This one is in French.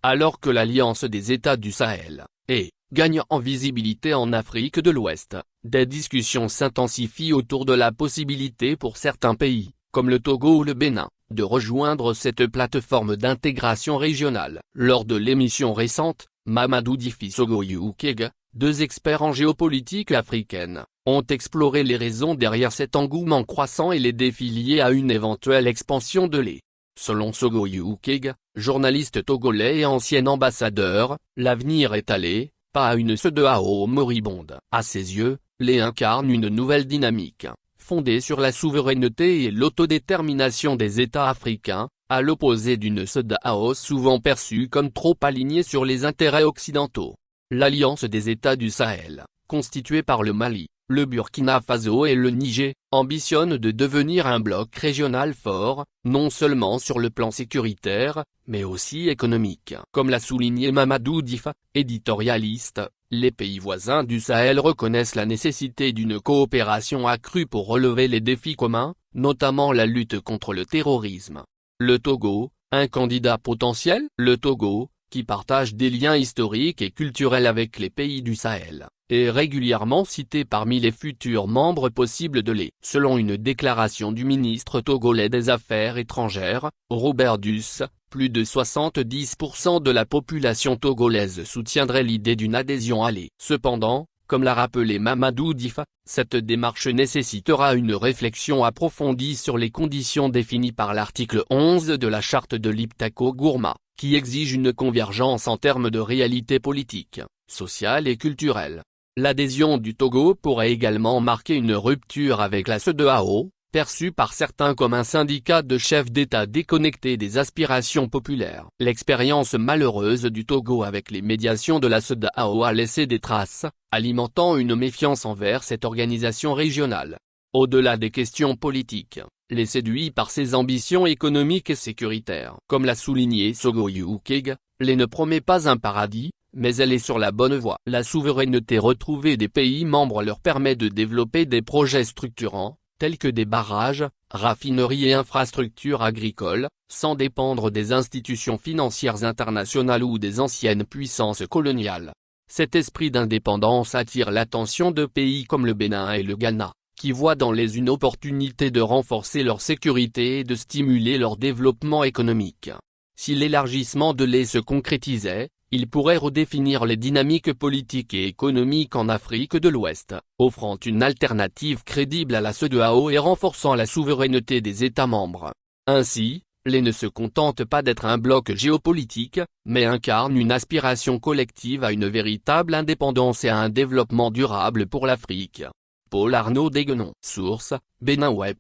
alors que l'Alliance des États du Sahel gagne en visibilité en Afrique de l'Ouest, des discussions s'intensifient autour de la possibilité pour certains pays, comme le Togo ou le Bénin, de rejoindre cette plateforme d'intégration régionale. Lors de l'émission récente, Mamadou Difi-Sogo Youkeg, deux experts en géopolitique africaine, ont exploré les raisons derrière cet engouement croissant et les défis liés à une éventuelle expansion de l'E. Selon Sogo Youkeg, journaliste togolais et ancien ambassadeur, l'avenir est allé, pas à une CEDEAO moribonde. À ses yeux, l'E incarne une nouvelle dynamique, fondée sur la souveraineté et l'autodétermination des États africains, à l'opposé d'une CEDEAO souvent perçue comme trop alignée sur les intérêts occidentaux. L'Alliance des États du Sahel, constituée par le Mali, le Burkina Faso et le Niger, ambitionne de devenir un bloc régional fort, non seulement sur le plan sécuritaire, mais aussi économique. Comme l'a souligné Mamadou Difa, éditorialiste, les pays voisins du Sahel reconnaissent la nécessité d'une coopération accrue pour relever les défis communs, notamment la lutte contre le terrorisme. Le Togo, un candidat potentiel. Le Togo, qui partage des liens historiques et culturels avec les pays du Sahel, est régulièrement cité parmi les futurs membres possibles de l'E. Selon une déclaration du ministre togolais des Affaires étrangères, Robert Duss, plus de 70% de la population togolaise soutiendrait l'idée d'une adhésion à l'E. Cependant, comme l'a rappelé Mamadou Difa, cette démarche nécessitera une réflexion approfondie sur les conditions définies par l'article 11 de la charte de l'Iptako-Gourma, qui exige une convergence en termes de réalité politique, sociale et culturelle. L'adhésion du Togo pourrait également marquer une rupture avec la CEDEAO, perçue par certains comme un syndicat de chefs d'État déconnecté des aspirations populaires. L'expérience malheureuse du Togo avec les médiations de la CEDEAO a laissé des traces, alimentant une méfiance envers cette organisation régionale. Au-delà des questions politiques, l'E séduit par ses ambitions économiques et sécuritaires. Comme l'a souligné Sogo Youkeg, l'E ne promet pas un paradis, mais elle est sur la bonne voie. La souveraineté retrouvée des pays membres leur permet de développer des projets structurants, tels que des barrages, raffineries et infrastructures agricoles, sans dépendre des institutions financières internationales ou des anciennes puissances coloniales. Cet esprit d'indépendance attire l'attention de pays comme le Bénin et le Ghana, qui voient dans l'E une opportunité de renforcer leur sécurité et de stimuler leur développement économique. Si l'élargissement de l'E se concrétisait, il pourrait redéfinir les dynamiques politiques et économiques en Afrique de l'Ouest, offrant une alternative crédible à la CEDEAO et renforçant la souveraineté des États membres. Ainsi, l'E ne se contente pas d'être un bloc géopolitique, mais incarne une aspiration collective à une véritable indépendance et à un développement durable pour l'Afrique. Paul Arnaud Déguenon. Source, Bénin Web.